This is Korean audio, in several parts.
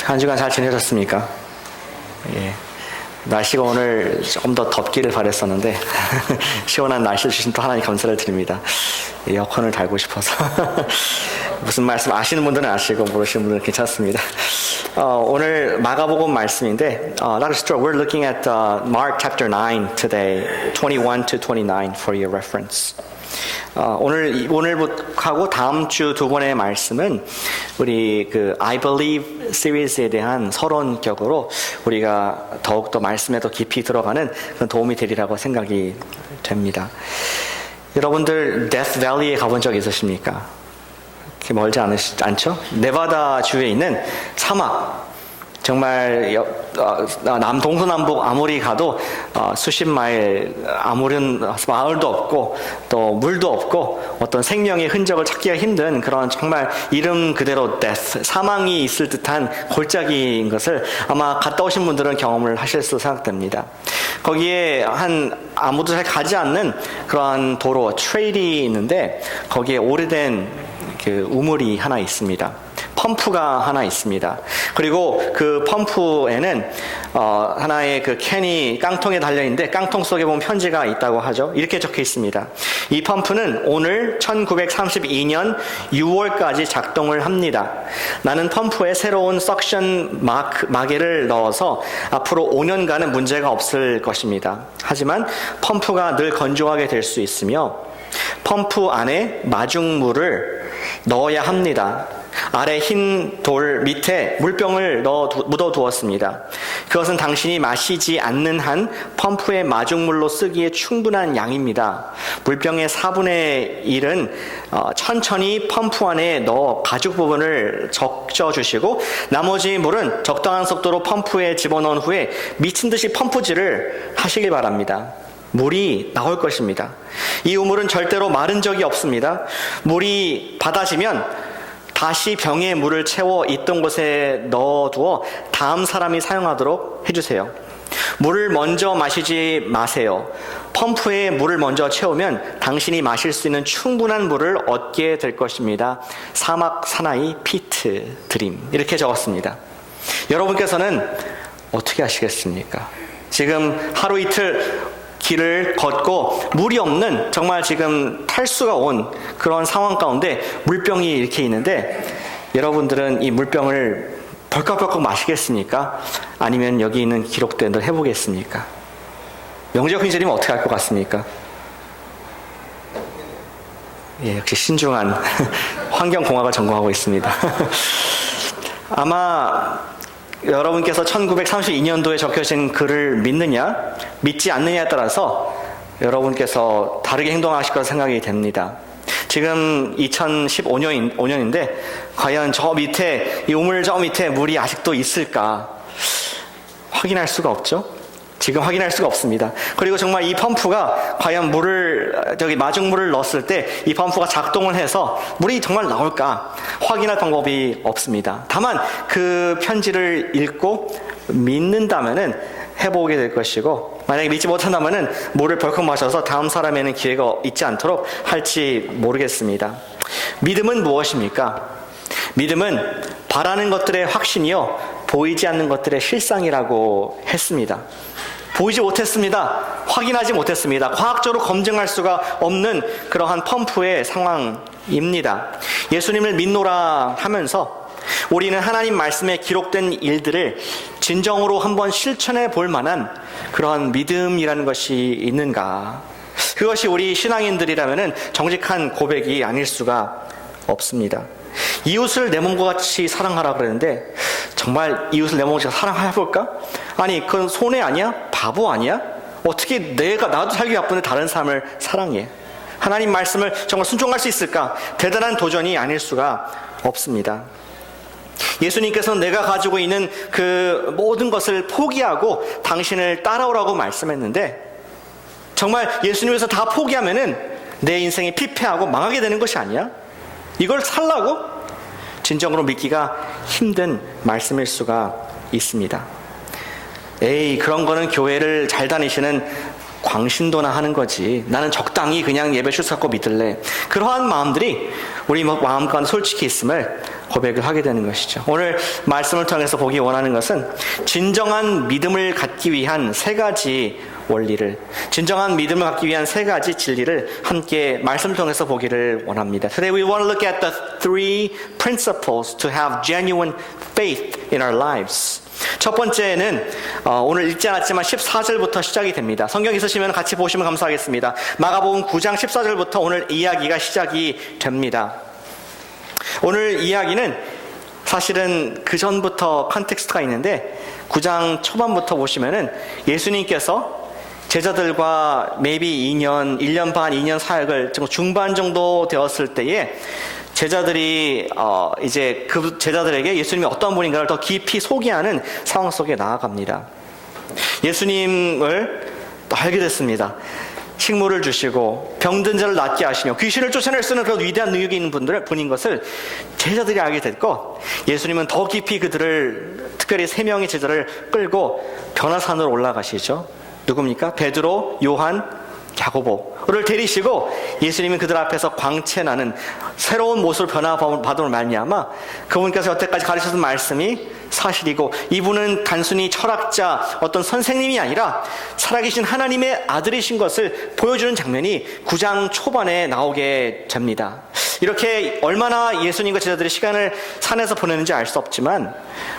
한 주간 잘 지내셨습니까? 예. 날씨가 오늘 조금 더 덥기를 바랬었는데 시원한 날씨 주신 또 하나님 감사를 드립니다. 에어컨을 달고 싶어서 무슨 말씀 아시는 분들은 아시고 모르시는 분들은 괜찮습니다. 오늘 마가복음 말씀인데 Dr. Stroh, we're looking at Mark chapter 9 today, 21 to 29 for your reference. 오늘하고 다음 주 두 번의 말씀은 우리 그 I Believe 시리즈에 대한 서론격으로 우리가 더욱더 말씀에 더 깊이 들어가는 그런 도움이 되리라고 생각이 됩니다. 여러분들 데스 밸리에 가본 적 있으십니까? 그렇게 멀지 않죠? 네바다 주에 있는 사막. 정말 동서남북 아무리 가도 수십 마일 아무런 마을도 없고 또 물도 없고 어떤 생명의 흔적을 찾기가 힘든 그런 정말 이름 그대로 데스, 사망이 있을 듯한 골짜기인 것을 아마 갔다 오신 분들은 경험을 하실 수 생각됩니다. 거기에 아무도 잘 가지 않는 그러한 도로, 트레일이 있는데 거기에 오래된 그 우물이 하나 있습니다. 펌프가 하나 있습니다. 그리고 그 펌프에는 하나의 그 캔이 깡통에 달려있는데 깡통 속에 보면 편지가 있다고 하죠. 이렇게 적혀 있습니다. 이 펌프는 오늘 1932년 6월까지 작동을 합니다. 나는 펌프에 새로운 석션 마개를 넣어서 앞으로 5년간은 문제가 없을 것입니다. 하지만 펌프가 늘 건조하게 될 수 있으며 펌프 안에 마중물을 넣어야 합니다. 아래 흰 돌 밑에 물병을 묻어두었습니다. 그것은 당신이 마시지 않는 한 펌프의 마중물로 쓰기에 충분한 양입니다. 물병의 4분의 1은 천천히 펌프 안에 넣어 가죽 부분을 적셔주시고 나머지 물은 적당한 속도로 펌프에 집어넣은 후에 미친 듯이 펌프질을 하시길 바랍니다. 물이 나올 것입니다. 이 우물은 절대로 마른 적이 없습니다. 물이 받아지면 다시 병에 물을 채워 있던 곳에 넣어두어 다음 사람이 사용하도록 해주세요. 물을 먼저 마시지 마세요. 펌프에 물을 먼저 채우면 당신이 마실 수 있는 충분한 물을 얻게 될 것입니다. 사막 사나이 피트 드림. 이렇게 적었습니다. 여러분께서는 어떻게 하시겠습니까? 지금 하루 이틀 길을 걷고 물이 없는 정말 지금 탈수가 온 그런 상황 가운데 물병이 이렇게 있는데 여러분들은 이 물병을 벌컥벌컥 마시겠습니까? 아니면 여기 있는 기록된 대로 해보겠습니까? 영재혁 형제님은 어떻게 할 것 같습니까? 예, 역시 신중한 환경공학을 전공하고 있습니다. 아마 여러분께서 1932년도에 적혀진 글을 믿느냐, 믿지 않느냐에 따라서 여러분께서 다르게 행동하실 거라 생각이 됩니다. 지금 2015년인데 과연 저 밑에, 이 우물 저 밑에 물이 아직도 있을까? 확인할 수가 없죠? 지금 확인할 수가 없습니다. 그리고 정말 이 펌프가 과연 마중물을 넣었을 때 이 펌프가 작동을 해서 물이 정말 나올까 확인할 방법이 없습니다. 다만 그 편지를 읽고 믿는다면은 해보게 될 것이고 만약에 믿지 못한다면은 물을 벌컥 마셔서 다음 사람에는 기회가 있지 않도록 할지 모르겠습니다. 믿음은 무엇입니까? 믿음은 바라는 것들의 확신이요 보이지 않는 것들의 실상이라고 했습니다. 보이지 못했습니다. 확인하지 못했습니다. 과학적으로 검증할 수가 없는 그러한 펌프의 상황입니다. 예수님을 믿노라 하면서 우리는 하나님 말씀에 기록된 일들을 진정으로 한번 실천해 볼 만한 그러한 믿음이라는 것이 있는가? 그것이 우리 신앙인들이라면 정직한 고백이 아닐 수가 없습니다. 이웃을 내 몸과 같이 사랑하라 그러는데 정말 이웃을 내 몸과 같이 사랑해볼까? 아니 그건 손해 아니야? 바보 아니야? 어떻게 나도 살기 바쁜데 다른 사람을 사랑해? 하나님 말씀을 정말 순종할 수 있을까? 대단한 도전이 아닐 수가 없습니다. 예수님께서는 내가 가지고 있는 그 모든 것을 포기하고 당신을 따라오라고 말씀했는데 정말 예수님께서 다 포기하면은 내 인생이 피폐하고 망하게 되는 것이 아니야? 이걸 살라고? 진정으로 믿기가 힘든 말씀일 수가 있습니다. 그런 거는 교회를 잘 다니시는 광신도나 하는 거지. 나는 적당히 그냥 예배 출석하고 믿을래. 그러한 마음들이 우리 마음 가운데 솔직히 있음을 고백을 하게 되는 것이죠. 오늘 말씀을 통해서 보기 원하는 것은 진정한 믿음을 갖기 위한 세 가지 원리를, 진정한 믿음을 갖기 위한 세 가지 진리를 함께 말씀을 통해서 보기를 원합니다. Today we want to look at the three principles to have genuine faith in our lives. 첫 번째는 오늘 읽지 않았지만 14절부터 시작이 됩니다. 성경 있으시면 같이 보시면 감사하겠습니다. 마가복음 9장 14절부터 오늘 이야기가 시작이 됩니다. 오늘 이야기는 사실은 그 전부터 컨텍스트가 있는데 9장 초반부터 보시면은 예수님께서 제자들과 maybe 1년 반, 2년 사역을 중반 정도 되었을 때에 제자들이 이제 그 제자들에게 예수님이 어떤 분인가를 더 깊이 소개하는 상황 속에 나아갑니다. 예수님을 알게 됐습니다. 식물을 주시고 병든 자를 낫게 하시며 귀신을 쫓아낼 수 있는 그런 위대한 능력이 있는 분인 것을 제자들이 알게 됐고, 예수님은 더 깊이 그들을, 특별히 3명의 제자를 끌고 변화산으로 올라가시죠. 누굽니까? 베드로, 요한, 야고보를 데리시고 예수님은 그들 앞에서 광채나는 새로운 모습을 변화받음을 말미암아 그분께서 여태까지 가르치셨던 말씀이 사실이고, 이분은 단순히 철학자, 어떤 선생님이 아니라 살아계신 하나님의 아들이신 것을 보여주는 장면이 9장 초반에 나오게 됩니다. 이렇게 얼마나 예수님과 제자들이 시간을 산에서 보내는지 알 수 없지만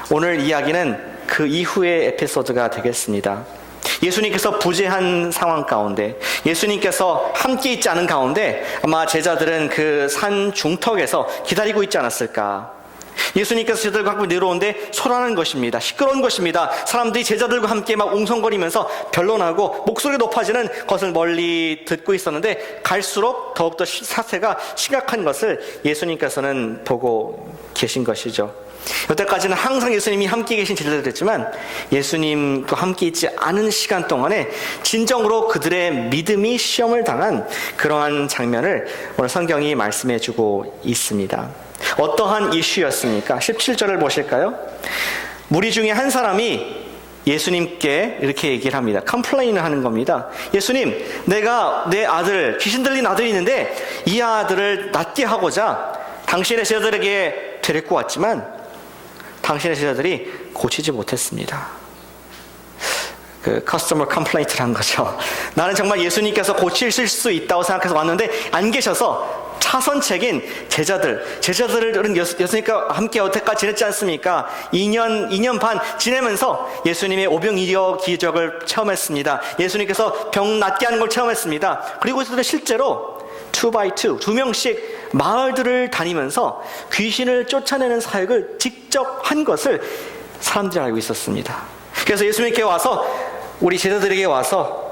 오늘 이야기는 그 이후의 에피소드가 되겠습니다. 예수님께서 부재한 상황 가운데, 예수님께서 함께 있지 않은 가운데 아마 제자들은 그 산 중턱에서 기다리고 있지 않았을까. 예수님께서 제자들과 함께 내려오는데 소란하는 것입니다. 시끄러운 것입니다. 사람들이 제자들과 함께 막 웅성거리면서 변론하고 목소리가 높아지는 것을 멀리 듣고 있었는데 갈수록 더욱더 사태가 심각한 것을 예수님께서는 보고 계신 것이죠. 여태까지는 항상 예수님이 함께 계신 제자들이었지만 예수님과 함께 있지 않은 시간 동안에 진정으로 그들의 믿음이 시험을 당한 그러한 장면을 오늘 성경이 말씀해 주고 있습니다. 어떠한 이슈였습니까? 17절을 보실까요? 무리 중에 한 사람이 예수님께 이렇게 얘기를 합니다. 컴플레인을 하는 겁니다. 예수님, 내가 내 아들, 귀신 들린 아들이 있는데 이 아들을 낫게 하고자 당신의 제자들에게 데리고 왔지만 당신의 제자들이 고치지 못했습니다. 그 커스터머 컴플레인트를 한 거죠. 나는 정말 예수님께서 고치실 수 있다고 생각해서 왔는데 안 계셔서 차선책인 제자들은 예수님과 함께 여태까지 지냈지 않습니까? 2년 반 지내면서 예수님의 오병이어 기적을 체험했습니다. 예수님께서 병 낫게 하는 걸 체험했습니다. 그리고 실제로 2by2, 2명씩 마을들을 다니면서 귀신을 쫓아내는 사역을 직접 한 것을 사람들이 알고 있었습니다. 그래서 예수님께 와서 우리 제자들에게 와서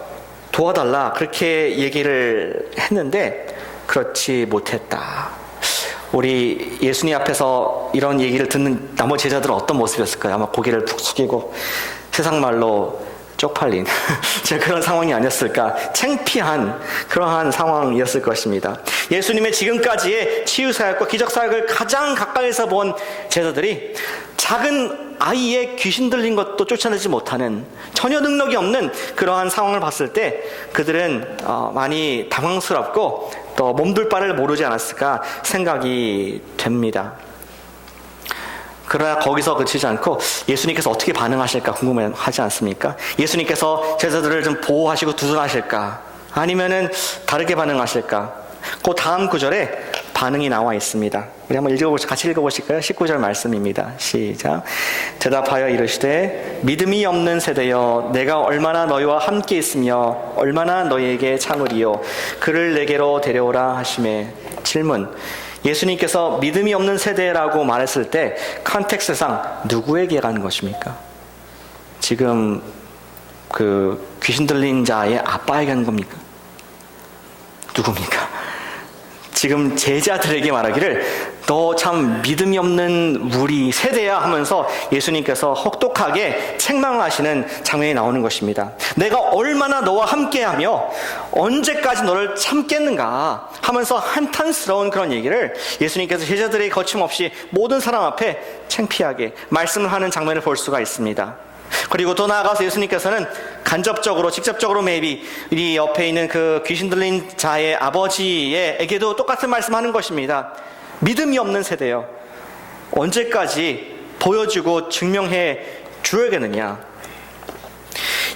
도와달라 그렇게 얘기를 했는데 그렇지 못했다. 우리 예수님 앞에서 이런 얘기를 듣는 나머지 제자들은 어떤 모습이었을까요? 아마 고개를 푹 숙이고 세상 말로 쪽팔린 그런 상황이 아니었을까. 창피한 그러한 상황이었을 것입니다. 예수님의 지금까지의 치유사역과 기적사역을 가장 가까이서 본 제자들이 작은 아이의 귀신 들린 것도 쫓아내지 못하는 전혀 능력이 없는 그러한 상황을 봤을 때 그들은 많이 당황스럽고 또 몸둘 바를 모르지 않았을까 생각이 됩니다. 그러나 거기서 그치지 않고 예수님께서 어떻게 반응하실까 궁금하지 않습니까? 예수님께서 제자들을 좀 보호하시고 두둔하실까? 아니면은 다르게 반응하실까? 그 다음 구절에 반응이 나와 있습니다. 우리 한번 같이 읽어보실까요? 19절 말씀입니다. 시작. 대답하여 이르시되 믿음이 없는 세대여, 내가 얼마나 너희와 함께 있으며 얼마나 너희에게 참으리요. 그를 내게로 데려오라 하시매. 질문. 예수님께서 믿음이 없는 세대라고 말했을 때 컨텍스트상 누구에게 간 것입니까? 지금 그 귀신 들린 자의 아빠에게 한 겁니까? 누굽니까? 지금 제자들에게 말하기를 너 참 믿음이 없는 우리 세대야 하면서 예수님께서 혹독하게 책망하시는 장면이 나오는 것입니다. 내가 얼마나 너와 함께하며 언제까지 너를 참겠는가 하면서 한탄스러운 그런 얘기를 예수님께서 제자들에게 거침없이 모든 사람 앞에 창피하게 말씀을 하는 장면을 볼 수가 있습니다. 그리고 또 나아가서 예수님께서는 간접적으로, 직접적으로 maybe 이 옆에 있는 그 귀신 들린 자의 아버지에게도 똑같은 말씀하는 것입니다. 믿음이 없는 세대요. 언제까지 보여주고 증명해 주어야겠느냐?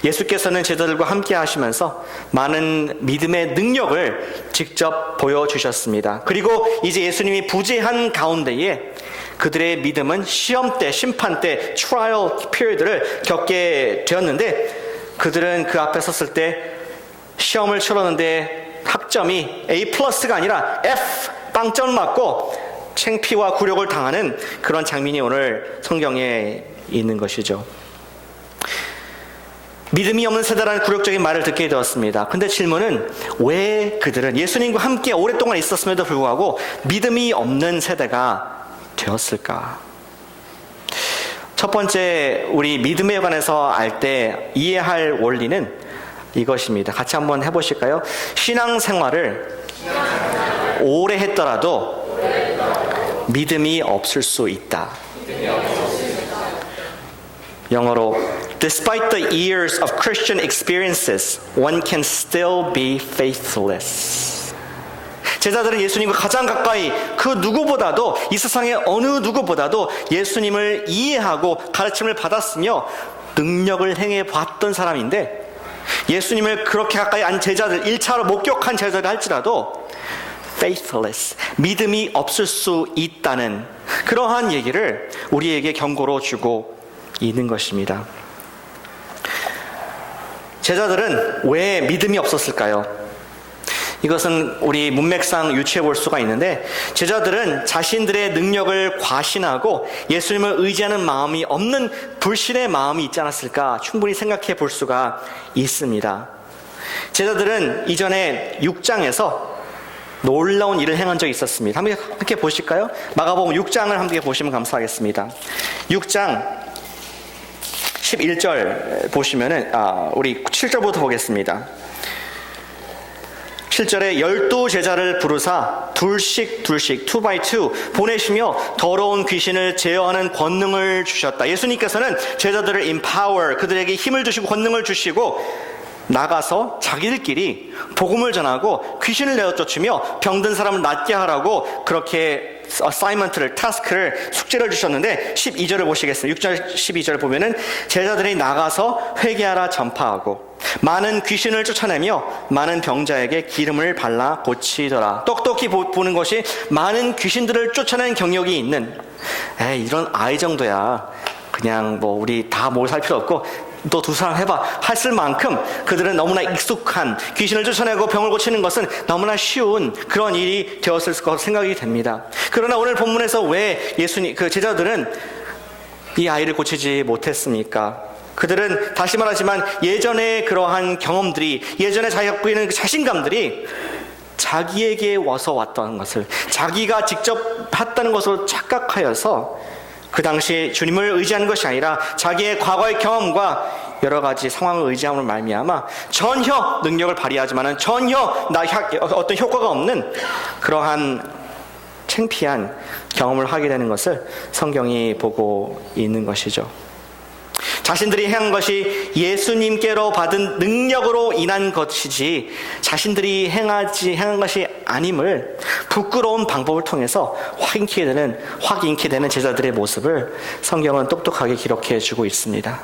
예수께서는 제자들과 함께 하시면서 많은 믿음의 능력을 직접 보여주셨습니다. 그리고 이제 예수님이 부재한 가운데에 그들의 믿음은 시험 때, 심판 때, 트라이얼 피리드를 겪게 되었는데 그들은 그 앞에 섰을 때 시험을 치렀는데 학점이 A+가 아니라 F 빵점을 맞고 창피와 굴욕을 당하는 그런 장면이 오늘 성경에 있는 것이죠. 믿음이 없는 세대라는 굴욕적인 말을 듣게 되었습니다. 근데 질문은 왜 그들은 예수님과 함께 오랫동안 있었음에도 불구하고 믿음이 없는 세대가 되었을까? 첫 번째, 우리 믿음에 관해서 알 때 이해할 원리는 이것입니다. 같이 한번 해보실까요? 신앙생활을 오래 했더라도 믿음이 없을 수 있다. 영어로 Despite the years of Christian experiences, one can still be faithless. 제자들은 예수님과 가장 가까이 그 누구보다도 이 세상의 어느 누구보다도 예수님을 이해하고 가르침을 받았으며 능력을 행해 봤던 사람인데 예수님을 그렇게 가까이 안 제자들 1차로 목격한 제자들 할지라도 faithless, 믿음이 없을 수 있다는 그러한 얘기를 우리에게 경고로 주고 있는 것입니다. 제자들은 왜 믿음이 없었을까요? 이것은 우리 문맥상 유추해 볼 수가 있는데 제자들은 자신들의 능력을 과신하고 예수님을 의지하는 마음이 없는 불신의 마음이 있지 않았을까 충분히 생각해 볼 수가 있습니다. 제자들은 이전에 6장에서 놀라운 일을 행한 적이 있었습니다. 함께 보실까요? 마가복음 6장을 함께 보시면 감사하겠습니다. 6장 11절 보시면은 우리 7절부터 보겠습니다. 7절에 12제자를 부르사 둘씩 2by2 보내시며 더러운 귀신을 제어하는 권능을 주셨다. 예수님께서는 제자들을 empower, 그들에게 힘을 주시고 권능을 주시고 나가서 자기들끼리 복음을 전하고 귀신을 내어쫓으며 병든 사람을 낫게 하라고 그렇게 어사이먼트를, 타스크를, 숙제를 주셨는데 12절을 보시겠습니다. 6절 12절 보면은 제자들이 나가서 회개하라 전파하고 많은 귀신을 쫓아내며 많은 병자에게 기름을 발라 고치더라. 똑똑히 보는 것이 많은 귀신들을 쫓아내는 경력이 있는 이런 아이 정도야 그냥 뭐 우리 다 뭘 살 필요 없고 또 두 사람 해봐 했을 만큼 그들은 너무나 익숙한 귀신을 쫓아내고 병을 고치는 것은 너무나 쉬운 그런 일이 되었을 것으로 생각이 됩니다. 그러나 오늘 본문에서 왜 예수님 그 제자들은 이 아이를 고치지 못했습니까? 그들은 다시 말하지만 예전의 그러한 경험들이 예전에 자기가 갖고 있는 자신감들이 자기에게 와서 왔다는 것을 자기가 직접 했다는 것으로 착각하여서 그 당시 주님을 의지하는 것이 아니라 자기의 과거의 경험과 여러 가지 상황을 의지함으로 말미암아 전혀 능력을 발휘하지만은 전혀 어떤 효과가 없는 그러한 창피한 경험을 하게 되는 것을 성경이 보고 있는 것이죠. 자신들이 행한 것이 예수님께로 받은 능력으로 인한 것이지 자신들이 행한 것이 아님을 부끄러운 방법을 통해서 확인케 되는 제자들의 모습을 성경은 똑똑하게 기록해 주고 있습니다.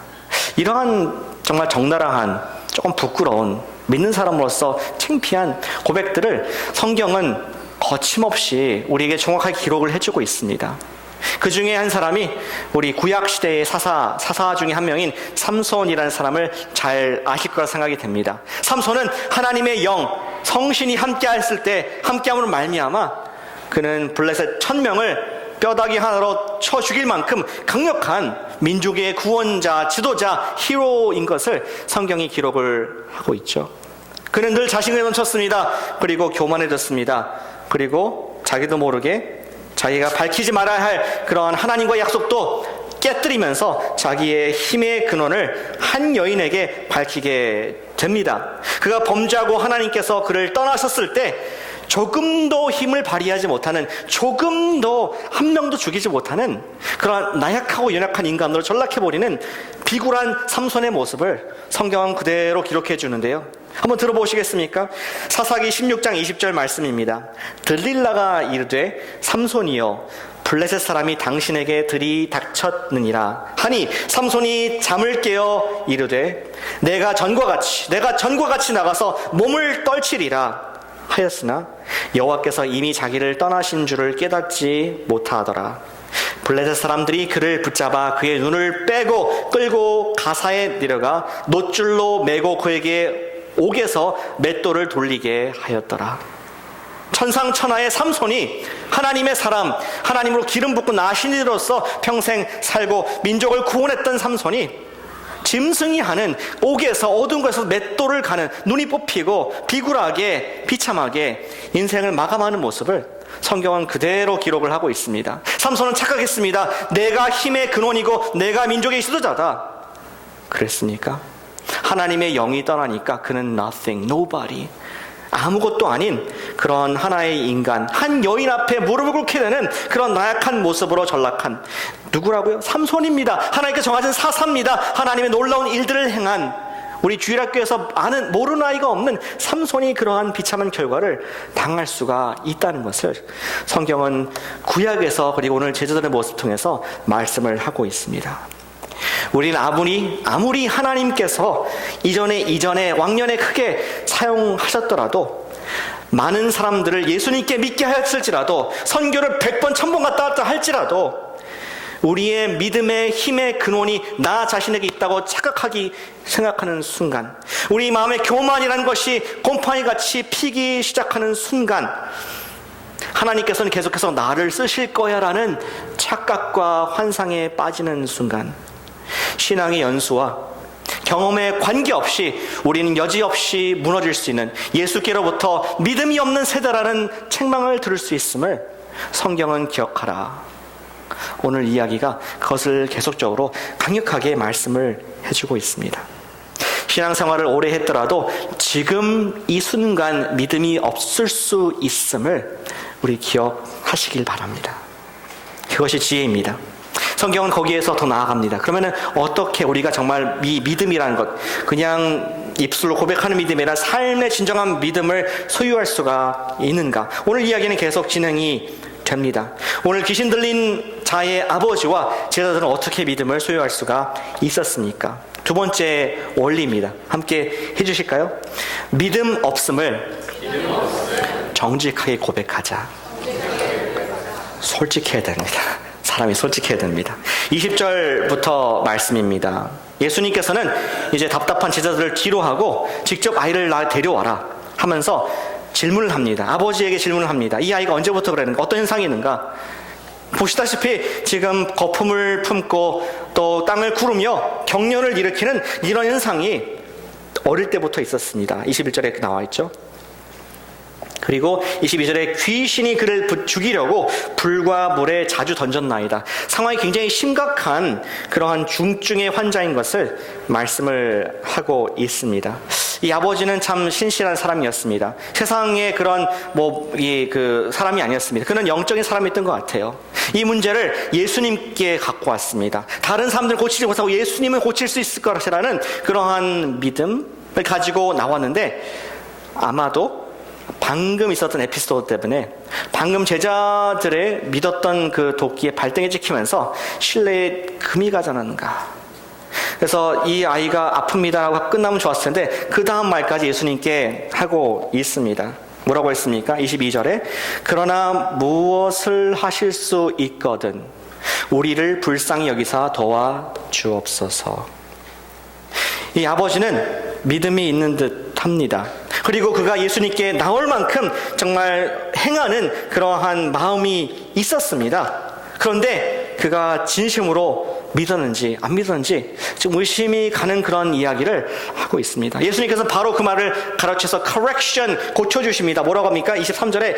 이러한 정말 적나라한 조금 부끄러운 믿는 사람으로서 창피한 고백들을 성경은 거침없이 우리에게 정확하게 기록을 해주고 있습니다. 그 중에 한 사람이 우리 구약시대의 사사 중에 한 명인 삼손이라는 사람을 잘 아실 거라 생각이 됩니다. 삼손은 하나님의 영, 성신이 함께했을 때 함께함으로 말미암아 그는 블레셋 1000명을 뼈다귀 하나로 쳐 죽일 만큼 강력한 민족의 구원자, 지도자, 히로인 것을 성경이 기록을 하고 있죠. 그는 늘 자신을 넘쳤습니다. 그리고 교만해졌습니다. 그리고 자기도 모르게 자기가 밝히지 말아야 할 그러한 하나님과의 약속도 깨뜨리면서 자기의 힘의 근원을 한 여인에게 밝히게 됩니다. 그가 범죄하고 하나님께서 그를 떠나셨을 때 조금도 힘을 발휘하지 못하는, 조금도 한 명도 죽이지 못하는 그러한 나약하고 연약한 인간으로 전락해버리는 비굴한 삼손의 모습을 성경은 그대로 기록해 주는데요. 한번 들어보시겠습니까? 사사기 16장 20절 말씀입니다. 들릴라가 이르되 삼손이여 블레셋 사람이 당신에게 들이닥쳤느니라 하니 삼손이 잠을 깨어 이르되 내가 전과 같이 나가서 몸을 떨치리라 하였으나 여호와께서 이미 자기를 떠나신 줄을 깨닫지 못하더라. 블레셋 사람들이 그를 붙잡아 그의 눈을 빼고 끌고 가사에 내려가 놋줄로 매고 그에게 옥에서 맷돌을 돌리게 하였더라. 천상천하의 삼손이 하나님의 사람, 하나님으로 기름 붓고 나신 이로서 평생 살고 민족을 구원했던 삼손이 짐승이 하는 옥에서 어두운 곳에서 맷돌을 가는, 눈이 뽑히고 비굴하게 비참하게 인생을 마감하는 모습을 성경은 그대로 기록을 하고 있습니다. 삼손은 착각했습니다. 내가 힘의 근원이고 내가 민족의 지도자다. 그랬습니까? 하나님의 영이 떠나니까 그는 nothing, nobody, 아무것도 아닌 그런 하나의 인간, 한 여인 앞에 무릎을 꿇게 되는 그런 나약한 모습으로 전락한 누구라고요? 삼손입니다. 하나님께서 정하신 사사입니다. 하나님의 놀라운 일들을 행한, 우리 주일학교에서 아는 모르는 아이가 없는 삼손이 그러한 비참한 결과를 당할 수가 있다는 것을 성경은 구약에서 그리고 오늘 제자들의 모습을 통해서 말씀을 하고 있습니다. 우리는 아무리 하나님께서 이전에 왕년에 크게 사용하셨더라도, 많은 사람들을 예수님께 믿게 하였을지라도, 선교를 100번 1000번 갔다 왔다 할지라도 우리의 믿음의 힘의 근원이 나 자신에게 있다고 생각하는 순간, 우리 마음의 교만이라는 것이 곰팡이같이 피기 시작하는 순간, 하나님께서는 계속해서 나를 쓰실 거야 라는 착각과 환상에 빠지는 순간, 신앙의 연수와 경험에 관계없이 우리는 여지없이 무너질 수 있는, 예수께로부터 믿음이 없는 세대라는 책망을 들을 수 있음을 성경은 기억하라. 오늘 이야기가 그것을 계속적으로 강력하게 말씀을 해주고 있습니다. 신앙생활을 오래 했더라도 지금 이 순간 믿음이 없을 수 있음을 우리 기억하시길 바랍니다. 그것이 지혜입니다. 성경은 거기에서 더 나아갑니다. 그러면은 어떻게 우리가 정말 이 믿음이라는 것, 그냥 입술로 고백하는 믿음이 아니라 삶의 진정한 믿음을 소유할 수가 있는가? 오늘 이야기는 계속 진행이 됩니다. 오늘 귀신 들린 자의 아버지와 제자들은 어떻게 믿음을 소유할 수가 있었습니까? 두 번째 원리입니다. 함께 해주실까요? 믿음 없음을 정직하게 고백하자. 솔직해야 됩니다. 사람이 솔직해야 됩니다. 20절부터 말씀입니다. 예수님께서는 이제 답답한 제자들을 뒤로 하고 직접 아이를 데려와라 하면서 질문을 합니다. 아버지에게 질문을 합니다. 이 아이가 언제부터 그랬는가? 어떤 현상이 있는가? 보시다시피 지금 거품을 품고 또 땅을 구르며 경련을 일으키는 이런 현상이 어릴 때부터 있었습니다. 21절에 나와 있죠. 그리고 22절에 귀신이 그를 죽이려고 불과 물에 자주 던졌나이다. 상황이 굉장히 심각한 그러한 중증의 환자인 것을 말씀을 하고 있습니다. 이 아버지는 참 신실한 사람이었습니다. 세상의 그런 사람이 아니었습니다. 그는 영적인 사람이었던 것 같아요. 이 문제를 예수님께 갖고 왔습니다. 다른 사람들 고치지 못하고 예수님은 고칠 수 있을 것이라는 그러한 믿음을 가지고 나왔는데, 아마도 방금 있었던 에피소드 때문에 방금 제자들의 믿었던 그 도끼에 발등에 찍히면서 신뢰에 금이 가지 않았는가. 그래서 이 아이가 아픕니다라고 끝나면 좋았을 텐데 그 다음 말까지 예수님께 하고 있습니다. 뭐라고 했습니까? 22절에 그러나 무엇을 하실 수 있거든 우리를 불쌍히 여기사 도와 주옵소서. 이 아버지는 믿음이 있는 듯 합니다. 그리고 그가 예수님께 나올 만큼 정말 행하는 그러한 마음이 있었습니다. 그런데 그가 진심으로 믿었는지 안 믿었는지 지금 의심이 가는 그런 이야기를 하고 있습니다. 예수님께서 바로 그 말을 가르쳐서 correction, 고쳐주십니다. 뭐라고 합니까? 23절에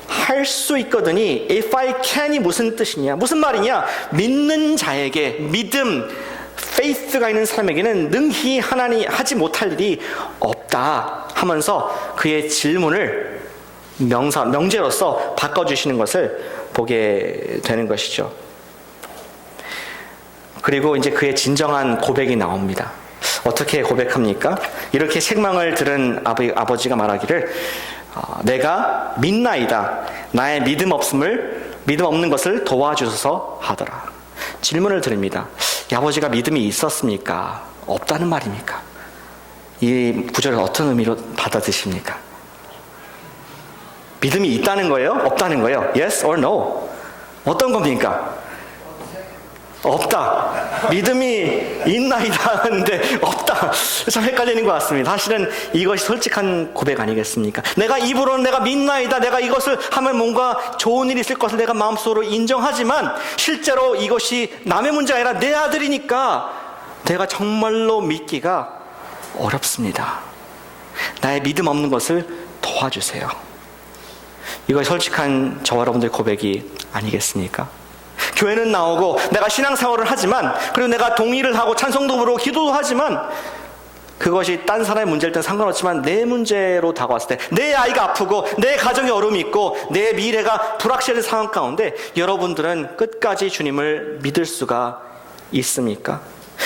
할 수 있거든이 if I can이 무슨 뜻이냐? 무슨 말이냐? 믿는 자에게, 믿음, faith가 있는 사람에게는 능히 하나님 하지 못할 일이 없다 하면서 그의 질문을 명제로서 바꿔주시는 것을 보게 되는 것이죠. 그리고 이제 그의 진정한 고백이 나옵니다. 어떻게 고백합니까? 이렇게 책망을 들은 아버지가 말하기를 내가 믿나이다. 나의 믿음 없는 것을 도와주소서 하더라. 질문을 드립니다. 이 아버지가 믿음이 있었습니까? 없다는 말입니까? 이 구절을 어떤 의미로 받아드십니까? 믿음이 있다는 거예요? 없다는 거예요? Yes or no? 어떤 겁니까? 없다. 믿음이 있나이다 하는데 없다. 참 헷갈리는 것 같습니다. 사실은 이것이 솔직한 고백 아니겠습니까? 내가 입으로는 내가 믿나이다. 내가 이것을 하면 뭔가 좋은 일이 있을 것을 내가 마음속으로 인정하지만 실제로 이것이 남의 문제가 아니라 내 아들이니까 내가 정말로 믿기가 어렵습니다. 나의 믿음 없는 것을 도와주세요. 이것이 솔직한 저와 여러분들의 고백이 아니겠습니까? 교회는 나오고 내가 신앙생활을 하지만 그리고 내가 동의를 하고 찬송도 부르고 기도도 하지만 그것이 딴 사람의 문제일 땐 상관없지만 내 문제로 다가왔을 때 내 아이가 아프고 내 가정에 어려움이 있고 내 미래가 불확실한 상황 가운데 여러분들은 끝까지 주님을 믿을 수가 있습니까?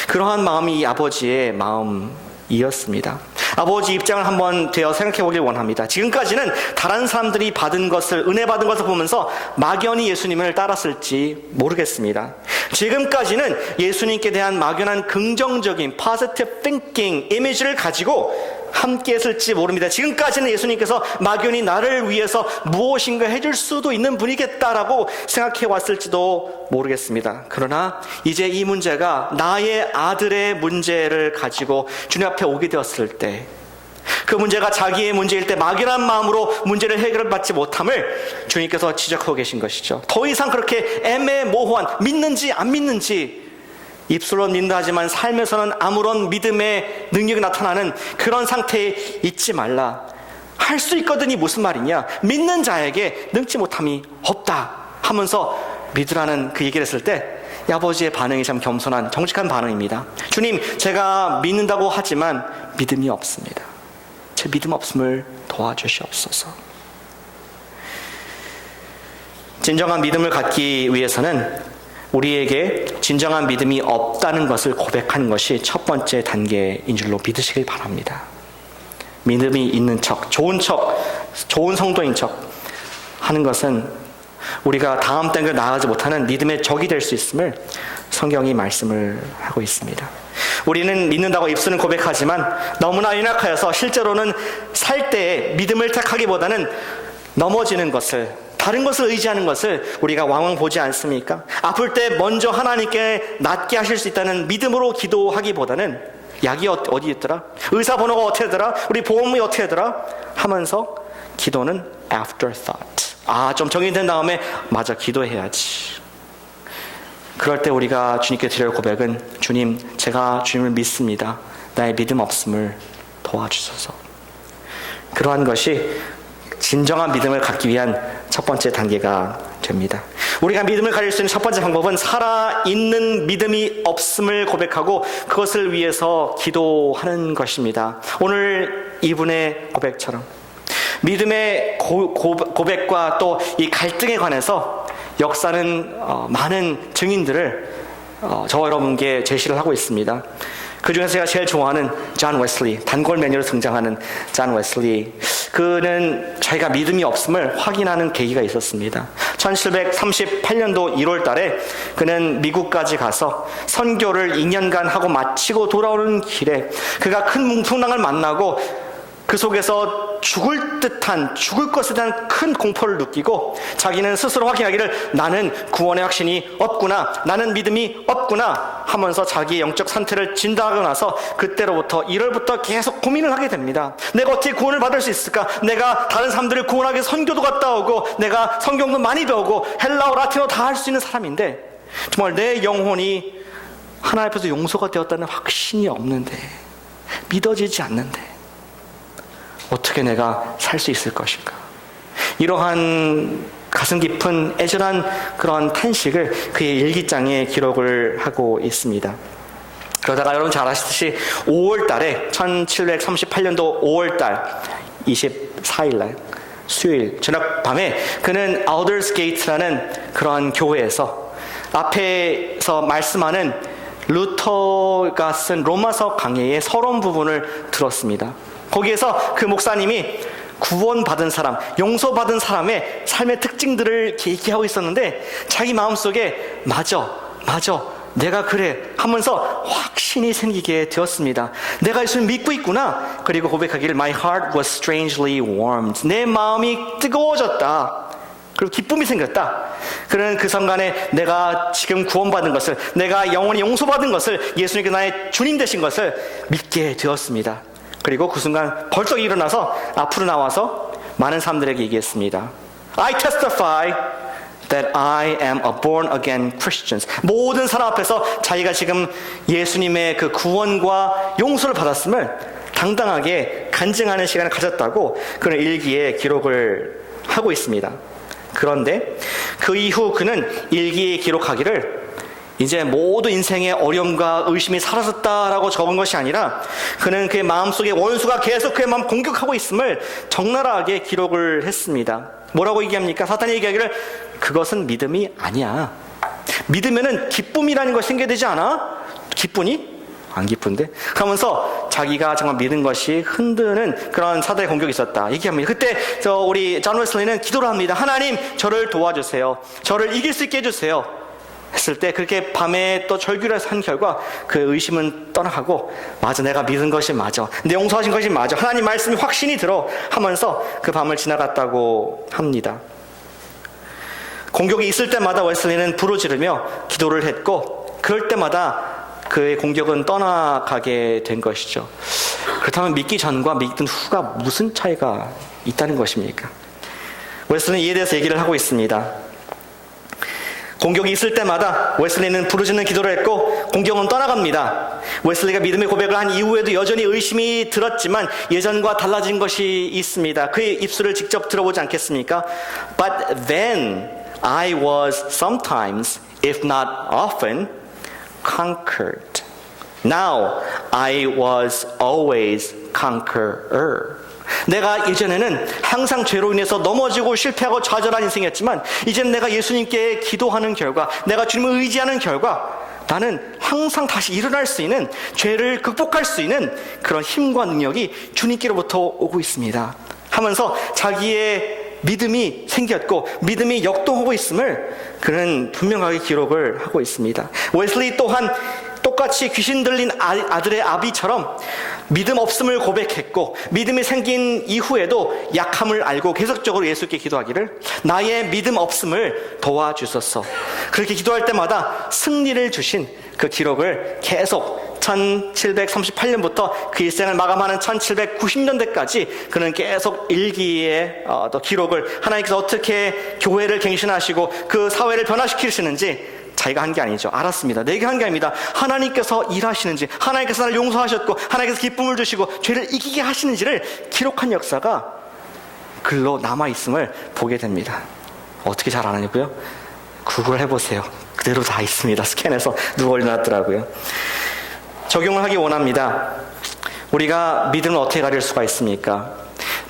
그러한 마음이 이 아버지의 마음이었습니다. 아버지 입장을 한번 되어 생각해 보길 원합니다. 지금까지는 다른 사람들이 받은 것을, 은혜 받은 것을 보면서 막연히 예수님을 따랐을지 모르겠습니다. 지금까지는 예수님께 대한 막연한 긍정적인 positive thinking 이미지를 가지고 함께 했을지 모릅니다. 지금까지는 예수님께서 막연히 나를 위해서 무엇인가 해줄 수도 있는 분이겠다라고 생각해 왔을지도 모르겠습니다. 그러나 이제 이 문제가 나의 아들의 문제를 가지고 주님 앞에 오게 되었을 때 그 문제가 자기의 문제일 때 막연한 마음으로 문제를 해결받지 못함을 주님께서 지적하고 계신 것이죠. 더 이상 그렇게 애매모호한 믿는지 안 믿는지 입술로 믿는다 하지만 삶에서는 아무런 믿음의 능력이 나타나는 그런 상태에 있지 말라. 할 수 있거든이 무슨 말이냐? 믿는 자에게 능치 못함이 없다 하면서 믿으라는 그 얘기를 했을 때 이 아버지의 반응이 참 겸손한 정직한 반응입니다. 주님, 제가 믿는다고 하지만 믿음이 없습니다. 제 믿음 없음을 도와주시옵소서. 진정한 믿음을 갖기 위해서는 우리에게 진정한 믿음이 없다는 것을 고백하는 것이 첫 번째 단계인 줄로 믿으시길 바랍니다. 믿음이 있는 척, 좋은 성도인 척 하는 것은 우리가 다음 단계로 나아가지 못하는 믿음의 적이 될 수 있음을 성경이 말씀을 하고 있습니다. 우리는 믿는다고 입술은 고백하지만 너무나 연약하여서 실제로는 살 때에 믿음을 택하기보다는 넘어지는 것을, 다른 것을 의지하는 것을 우리가 왕왕 보지 않습니까? 아플 때 먼저 하나님께 낫게 하실 수 있다는 믿음으로 기도하기보다는 약이 어디 있더라? 의사 번호가 어떻게 되더라? 우리 보험이 어떻게 되더라? 하면서 기도는 afterthought. 좀 정리된 다음에 맞아, 기도해야지. 그럴 때 우리가 주님께 드릴 고백은 주님, 제가 주님을 믿습니다. 나의 믿음 없음을 도와주소서. 그러한 것이 진정한 믿음을 갖기 위한 첫 번째 단계가 됩니다. 우리가 믿음을 가질 수 있는 첫 번째 방법은 살아있는 믿음이 없음을 고백하고 그것을 위해서 기도하는 것입니다. 오늘 이분의 고백처럼 믿음의 고백과 또 이 갈등에 관해서 역사는 많은 증인들을 저와 여러분께 제시를 하고 있습니다. 그 중에서 제가 제일 좋아하는 존 웨슬리, 단골 메뉴로 등장하는 존 웨슬리. 그는 자기가 믿음이 없음을 확인하는 계기가 있었습니다. 1738년도 1월 달에 그는 미국까지 가서 선교를 2년간 하고 마치고 돌아오는 길에 그가 큰 풍랑을 만나고 그 속에서 죽을 것에 대한 큰 공포를 느끼고 자기는 스스로 확인하기를 나는 구원의 확신이 없구나, 나는 믿음이 없구나 하면서 자기의 영적 상태를 진단하고 나서 그때로부터 1월부터 계속 고민을 하게 됩니다. 내가 어떻게 구원을 받을 수 있을까? 내가 다른 사람들을 구원하기 위해서 선교도 갔다 오고 내가 성경도 많이 배우고 헬라어, 라틴어 다 할 수 있는 사람인데 정말 내 영혼이 하나님 앞에서 용서가 되었다는 확신이 없는데, 믿어지지 않는데 어떻게 내가 살 수 있을 것인가? 이러한 가슴 깊은 애절한 그런 탄식을 그의 일기장에 기록을 하고 있습니다. 그러다가 여러분 잘 아시듯이 5월 달에 1738년도 5월 달 24일 날 수요일 저녁 밤에 그는 Aldersgate라는 그러한 교회에서 앞에서 말씀하는 루터가 쓴 로마서 강해의 서론 부분을 들었습니다. 거기에서 그 목사님이 구원받은 사람, 용서받은 사람의 삶의 특징들을 얘기하고 있었는데 자기 마음속에 맞아 내가 그래 하면서 확신이 생기게 되었습니다. 내가 예수를 믿고 있구나. 그리고 고백하기를 My heart was strangely warmed. 내 마음이 뜨거워졌다. 그리고 기쁨이 생겼다. 그는 그 순간에 내가 지금 구원받은 것을, 내가 영원히 용서받은 것을, 예수님께 나의 주님 되신 것을 믿게 되었습니다. 그리고 그 순간 벌떡 일어나서 앞으로 나와서 많은 사람들에게 얘기했습니다. I testify that I am a born again Christian. 모든 사람 앞에서 자기가 지금 예수님의 그 구원과 용서를 받았음을 당당하게 간증하는 시간을 가졌다고 그는 일기에 기록을 하고 있습니다. 그런데 그 이후 그는 일기에 기록하기를 이제 모두 인생의 어려움과 의심이 사라졌다라고 적은 것이 아니라 그는 그의 마음속에 원수가 계속 그의 마음 공격하고 있음을 적나라하게 기록을 했습니다. 뭐라고 얘기합니까? 사탄이 얘기하기를 그것은 믿음이 아니야. 믿으면은 기쁨이라는 것이 생겨야 되지 않아? 기쁘니? 안 기쁜데? 그러면서 자기가 정말 믿은 것이 흔드는 그런 사단의 공격이 있었다 얘기합니다. 그때 우리 존 웨슬리는 기도를 합니다. 하나님 저를 도와주세요. 저를 이길 수 있게 해주세요. 했을 때 그렇게 밤에 또 절규를 한 결과 그 의심은 떠나가고 맞아 내가 믿은 것이 맞아 내 용서하신 것이 맞아 하나님 말씀이 확신이 들어 하면서 그 밤을 지나갔다고 합니다. 공격이 있을 때마다 웨슬리는 부르짖으며 기도를 했고 그럴 때마다 그의 공격은 떠나가게 된 것이죠. 그렇다면 믿기 전과 믿은 후가 무슨 차이가 있다는 것입니까? 웨슬리는 이에 대해서 얘기를 하고 있습니다. 공격이 있을 때마다 웨슬리는 부르짖는 기도를 했고 공격은 떠나갑니다. 웨슬리가 믿음의 고백을 한 이후에도 여전히 의심이 들었지만 예전과 달라진 것이 있습니다. 그의 입술을 직접 들어보지 않겠습니까? But then I was sometimes, if not often, conquered. Now I was always conqueror. 내가 예전에는 항상 죄로 인해서 넘어지고 실패하고 좌절한 인생이었지만 이제는 내가 예수님께 기도하는 결과 내가 주님을 의지하는 결과 나는 항상 다시 일어날 수 있는 죄를 극복할 수 있는 그런 힘과 능력이 주님께로부터 오고 있습니다 하면서 자기의 믿음이 생겼고 믿음이 역동하고 있음을 그는 분명하게 기록을 하고 있습니다. 웨슬리 또한 똑같이 귀신 들린 아들의 아비처럼 믿음 없음을 고백했고 믿음이 생긴 이후에도 약함을 알고 계속적으로 예수께 기도하기를 나의 믿음 없음을 도와주소서. 그렇게 기도할 때마다 승리를 주신 그 기록을 계속 1738년부터 그 일생을 마감하는 1790년대까지 그는 계속 일기에 또 기록을 하나님께서 어떻게 교회를 갱신하시고 그 사회를 변화시키시는지 자기가 한 게 아니죠. 알았습니다. 내가 한 게 아닙니다. 하나님께서 일하시는지 하나님께서 나를 용서하셨고 하나님께서 기쁨을 주시고 죄를 이기게 하시는지를 기록한 역사가 글로 남아있음을 보게 됩니다. 어떻게 잘 아느냐고요? 구글 해보세요. 그대로 다 있습니다. 스캔해서 누가 올려놨더라고요. 적용을 하기 원합니다. 우리가 믿음을 어떻게 가릴 수가 있습니까?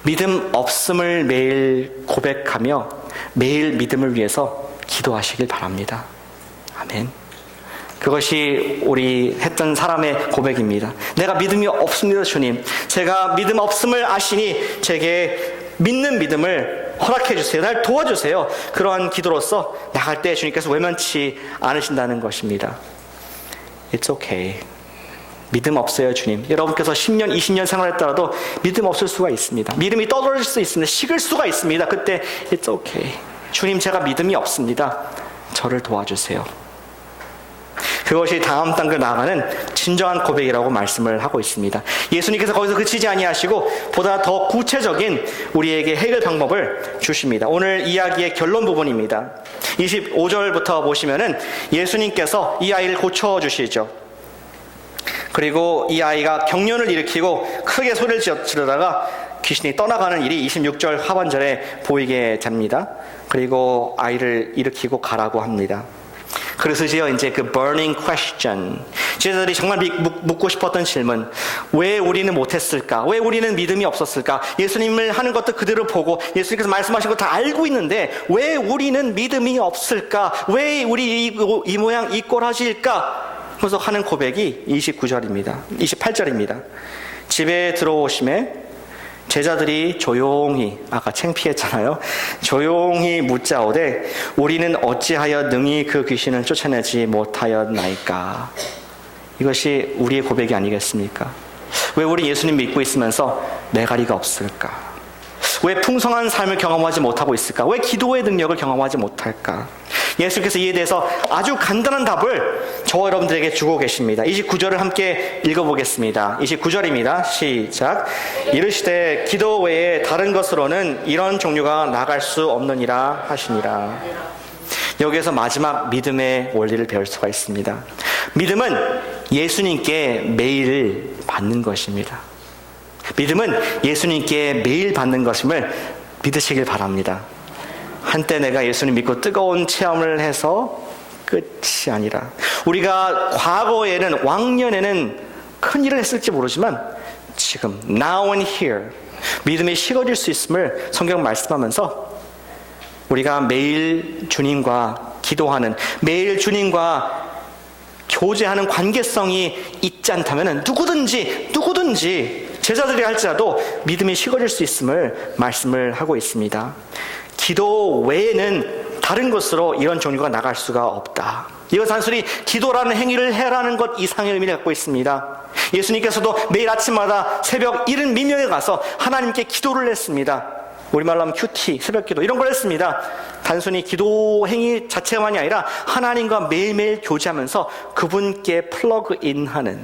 믿음 없음을 매일 고백하며 매일 믿음을 위해서 기도하시길 바랍니다. 아멘. 그것이 우리 했던 사람의 고백입니다. 내가 믿음이 없습니다, 주님. 제가 믿음 없음을 아시니 제게 믿는 믿음을 허락해 주세요. 날 도와주세요. 그러한 기도로서 나갈 때 주님께서 외면치 않으신다는 것입니다. It's okay. 믿음 없어요, 주님. 여러분께서 10년, 20년 생활했더라도 믿음 없을 수가 있습니다. 믿음이 떨어질 수 있습니다. 식을 수가 있습니다. 그때 It's okay. 주님, 제가 믿음이 없습니다. 저를 도와주세요. 그것이 다음 단계로 나아가는 진정한 고백이라고 말씀을 하고 있습니다. 예수님께서 거기서 그치지 아니하시고 보다 더 구체적인 우리에게 해결 방법을 주십니다. 오늘 이야기의 결론 부분입니다. 25절부터 보시면은 예수님께서 이 아이를 고쳐주시죠. 그리고 이 아이가 경련을 일으키고 크게 소리를 지르다가 귀신이 떠나가는 일이 26절 하반절에 보이게 됩니다. 그리고 아이를 일으키고 가라고 합니다. 그래서지요, 이제 그 burning question. 제자들이 정말 묻고 싶었던 질문. 왜 우리는 못했을까? 왜 우리는 믿음이 없었을까? 예수님을 하는 것도 그대로 보고 예수님께서 말씀하신 거 다 알고 있는데 왜 우리는 믿음이 없을까? 왜 우리 이 모양 이 꼴 하실까? 그래서 하는 고백이 29절입니다. 28절입니다. 집에 들어오심에 제자들이 조용히, 아까 창피했잖아요. 조용히 묻자오되 우리는 어찌하여 능히 그 귀신을 쫓아내지 못하였나이까. 이것이 우리의 고백이 아니겠습니까? 왜 우리 예수님 믿고 있으면서 매가리가 없을까? 왜 풍성한 삶을 경험하지 못하고 있을까? 왜 기도의 능력을 경험하지 못할까? 예수께서 이에 대해서 아주 간단한 답을 저와 여러분들에게 주고 계십니다. 29절을 함께 읽어보겠습니다. 29절입니다. 시작. 이르시되 기도 외에 다른 것으로는 이런 종류가 나갈 수 없느니라 하시니라. 여기에서 마지막 믿음의 원리를 배울 수가 있습니다. 믿음은 예수님께 매일 받는 것입니다. 믿음은 예수님께 매일 받는 것임을 믿으시길 바랍니다. 한때 내가 예수님 믿고 뜨거운 체험을 해서 끝이 아니라, 우리가 과거에는, 왕년에는 큰 일을 했을지 모르지만 지금 now and here 믿음이 식어질 수 있음을 성경 말씀하면서 우리가 매일 주님과 기도하는, 매일 주님과 교제하는 관계성이 있지 않다면 누구든지 제자들이 할지라도 믿음이 식어질 수 있음을 말씀을 하고 있습니다. 기도 외에는 다른 것으로 이런 종류가 나갈 수가 없다. 이건 단순히 기도라는 행위를 해라는 것 이상의 의미를 갖고 있습니다. 예수님께서도 매일 아침마다 새벽 이른 민명에 가서 하나님께 기도를 했습니다. 우리말로 하면 큐티, 새벽기도 이런 걸 했습니다. 단순히 기도 행위 자체만이 아니라 하나님과 매일매일 교제하면서 그분께 플러그인하는,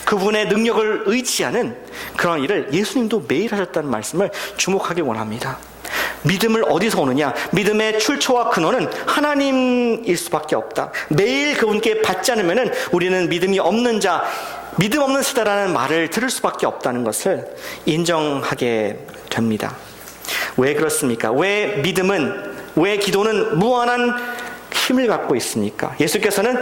그분의 능력을 의지하는 그런 일을 예수님도 매일 하셨다는 말씀을 주목하기 원합니다. 믿음을 어디서 오느냐? 믿음의 출처와 근원은 하나님일 수밖에 없다. 매일 그분께 받지 않으면 우리는 믿음이 없는 자, 믿음 없는 세대라는 말을 들을 수밖에 없다는 것을 인정하게 됩니다. 왜 그렇습니까? 왜 기도는 무한한 힘을 갖고 있습니까? 예수께서는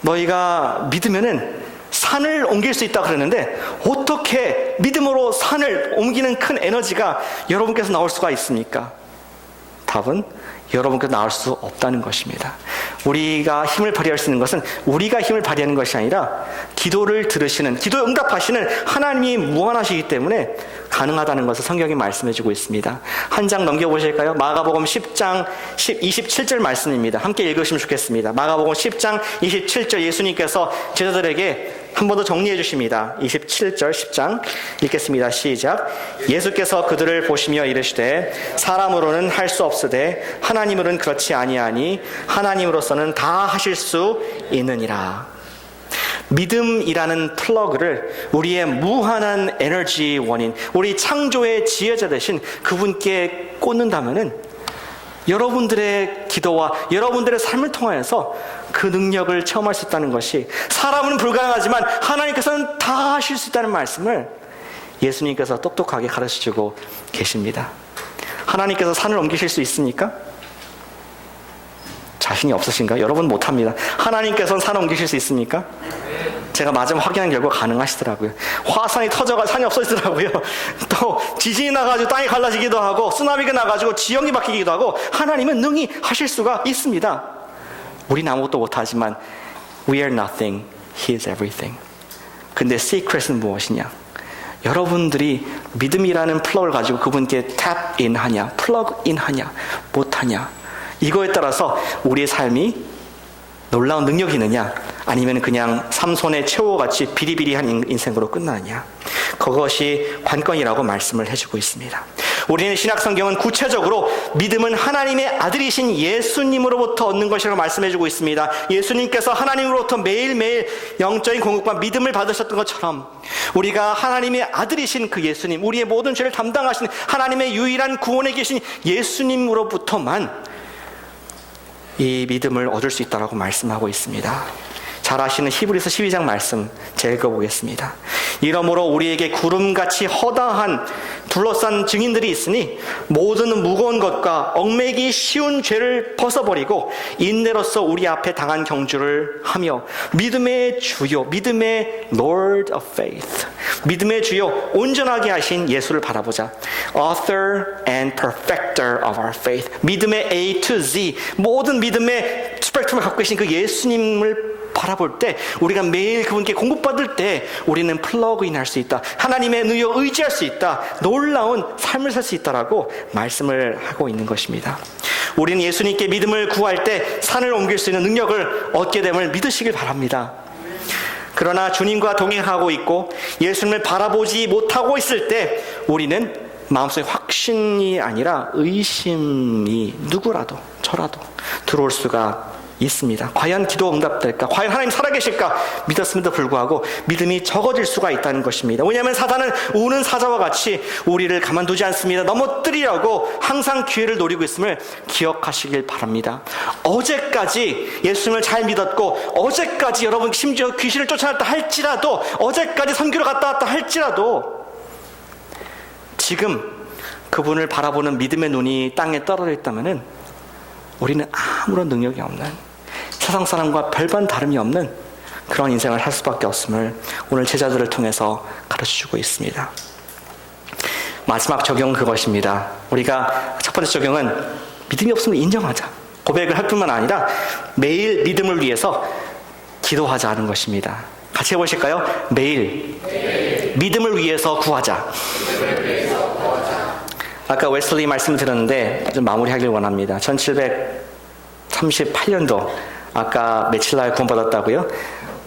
너희가 믿으면은 산을 옮길 수 있다고 그랬는데 어떻게 믿음으로 산을 옮기는 큰 에너지가 여러분께서 나올 수가 있습니까? 답은 여러분께서 나올 수 없다는 것입니다. 우리가 힘을 발휘할 수 있는 것은 우리가 힘을 발휘하는 것이 아니라 기도를 들으시는, 기도에 응답하시는 하나님이 무한하시기 때문에 가능하다는 것을 성경이 말씀해주고 있습니다. 한 장 넘겨보실까요? 마가복음 10장 27절 말씀입니다. 함께 읽으시면 좋겠습니다. 마가복음 10장 27절 예수님께서 제자들에게 한 번 더 정리해 주십니다. 27절 10장 읽겠습니다. 시작. 예수께서 그들을 보시며 이르시되 사람으로는 할 수 없으되 하나님으로는 그렇지 아니하니 하나님으로서는 다 하실 수 있느니라. 믿음이라는 플러그를 우리의 무한한 에너지 원인, 우리 창조의 지혜자 되신 그분께 꽂는다면은 여러분들의 기도와 여러분들의 삶을 통하여서 그 능력을 체험할 수 있다는 것이, 사람은 불가능하지만 하나님께서는 다 하실 수 있다는 말씀을 예수님께서 똑똑하게 가르쳐주고 계십니다. 하나님께서 산을 옮기실 수 있습니까? 자신이 없으신가요? 여러분 못합니다. 하나님께서는 산을 옮기실 수 있습니까? 제가 마지막 확인한 결과 가능하시더라고요. 화산이 터져가 산이 없어지더라고요. 또 지진이 나가지고 땅이 갈라지기도 하고 쓰나미가 나가지고 지형이 바뀌기도 하고 하나님은 능히 하실 수가 있습니다. 우리는 아무것도 못하지만 We are nothing, He is everything. 근데 시크릿은 무엇이냐? 여러분들이 믿음이라는 플러그를 가지고 그분께 탭인 하냐, 플러그인 하냐, 못하냐, 이거에 따라서 우리의 삶이 놀라운 능력이 있느냐, 아니면 그냥 삼손의 최후같이 비리비리한 인생으로 끝나느냐, 그것이 관건이라고 말씀을 해주고 있습니다. 우리는 신약성경은 구체적으로 믿음은 하나님의 아들이신 예수님으로부터 얻는 것이라고 말씀해주고 있습니다. 예수님께서 하나님으로부터 매일매일 영적인 공급과 믿음을 받으셨던 것처럼 우리가 하나님의 아들이신 그 예수님, 우리의 모든 죄를 담당하신 하나님의 유일한 구원에 계신 예수님으로부터만 이 믿음을 얻을 수 있다고 말씀하고 있습니다. 잘 아시는 히브리서 12장 말씀 제가 읽어보겠습니다. 이러므로 우리에게 구름같이 허다한 둘러싼 증인들이 있으니 모든 무거운 것과 얽매이기 쉬운 죄를 벗어버리고 인내로서 우리 앞에 당한 경주를 하며 믿음의 주요, 믿음의 Lord of Faith, 믿음의 주요 온전하게 하신 예수를 바라보자. Author and Perfecter of our Faith, 믿음의 A to Z, 모든 믿음의 스펙트럼을 갖고 계신 그 예수님을 바라볼 때, 우리가 매일 그분께 공급받을 때 우리는 플러그인 할 수 있다. 하나님의 능력을 의지할 수 있다. 놀라운 삶을 살 수 있다라고 말씀을 하고 있는 것입니다. 우리는 예수님께 믿음을 구할 때 산을 옮길 수 있는 능력을 얻게 됨을 믿으시길 바랍니다. 그러나 주님과 동행하고 있고 예수님을 바라보지 못하고 있을 때 우리는 마음속에 확신이 아니라 의심이 누구라도 저라도 들어올 수가 있습니다. 과연 기도 응답될까? 과연 하나님 살아계실까? 믿었음에도 불구하고 믿음이 적어질 수가 있다는 것입니다. 왜냐하면 사단은 우는 사자와 같이 우리를 가만두지 않습니다. 넘어뜨리려고 항상 기회를 노리고 있음을 기억하시길 바랍니다. 어제까지 예수님을 잘 믿었고 어제까지 여러분 심지어 귀신을 쫓아냈다 할지라도 어제까지 선교를 갔다 왔다 할지라도 지금 그분을 바라보는 믿음의 눈이 땅에 떨어져 있다면 우리는 아무런 능력이 없는 세상 사람과 별반 다름이 없는 그런 인생을 할 수밖에 없음을 오늘 제자들을 통해서 가르쳐주고 있습니다. 마지막 적용은 그것입니다. 우리가 첫 번째 적용은 믿음이 없으면 인정하자. 고백을 할 뿐만 아니라 매일 믿음을 위해서 기도하자 하는 것입니다. 같이 해보실까요? 매일 믿음을 위해서 구하자. 아까 웨슬리 말씀 드렸는데 좀 마무리하길 원합니다. 1738년도 아까 며칠 날 구원받았다고요?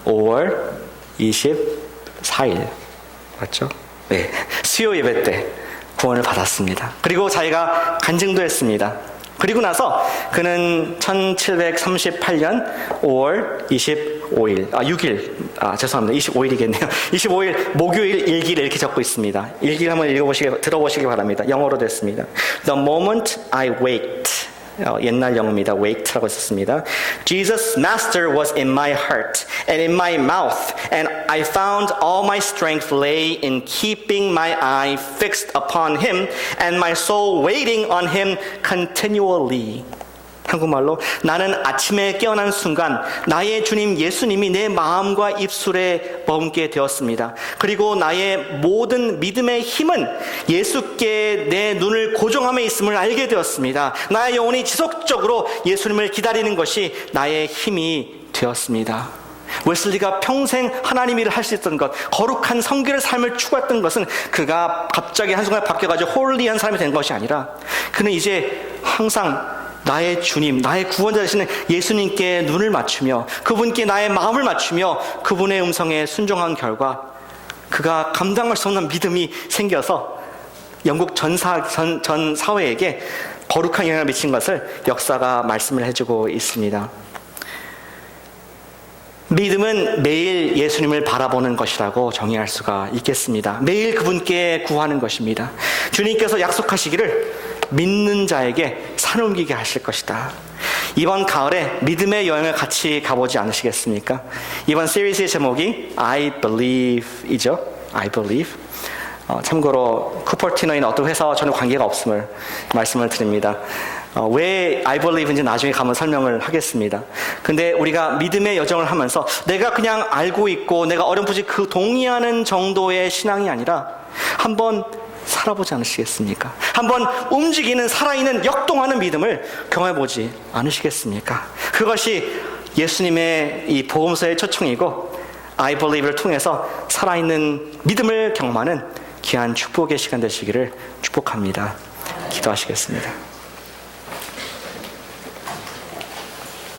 5월 24일 맞죠? 네, 수요 예배 때 구원을 받았습니다. 그리고 자기가 간증도 했습니다. 그리고 나서 그는 1738년 5월 25일, 6일, 죄송합니다. 25일이겠네요. 25일 목요일 일기를 이렇게 적고 있습니다. 일기를 한번 들어보시기 바랍니다. 영어로 됐습니다. The moment I waked. 옛날 영어입니다. waked라고 썼습니다. Jesus Master was in my heart and in my mouth and I found all my strength lay in keeping my eye fixed upon Him and my soul waiting on Him continually. 한국말로 나는 아침에 깨어난 순간 나의 주님 예수님이 내 마음과 입술에 머금게 되었습니다. 그리고 나의 모든 믿음의 힘은 예수께 내 눈을 고정함에 있음을 알게 되었습니다. 나의 영혼이 지속적으로 예수님을 기다리는 것이 나의 힘이 되었습니다. 웨슬리가 평생 하나님 일을 할 수 있던 것, 거룩한 성결의 삶을 추구했던 것은 그가 갑자기 한순간에 바뀌어가지고 홀리한 사람이 된 것이 아니라 그는 이제 항상 나의 주님, 나의 구원자 되시는 예수님께 눈을 맞추며 그분께 나의 마음을 맞추며 그분의 음성에 순종한 결과 그가 감당할 수 없는 믿음이 생겨서 영국 전 사회에게 거룩한 영향을 미친 것을 역사가 말씀을 해주고 있습니다. 믿음은 매일 예수님을 바라보는 것이라고 정의할 수가 있겠습니다. 매일 그분께 구하는 것입니다. 주님께서 약속하시기를 믿는 자에게 산 옮기게 하실 것이다. 이번 가을에 믿음의 여행을 같이 가보지 않으시겠습니까? 이번 시리즈의 제목이 I Believe이죠. I Believe. 참고로 쿠퍼티너인 어떤 회사와 전혀 관계가 없음을 말씀을 드립니다. 왜 I Believe인지 나중에 가면 설명을 하겠습니다. 근데 우리가 믿음의 여정을 하면서 내가 그냥 알고 있고 내가 어렴풋이 그 동의하는 정도의 신앙이 아니라 한번 살아보지 않으시겠습니까? 한번 움직이는 살아있는 역동하는 믿음을 경험해보지 않으시겠습니까? 그것이 예수님의 이 복음서의 초청이고 I Believe를 통해서 살아있는 믿음을 경험하는 귀한 축복의 시간 되시기를 축복합니다. 기도하시겠습니다.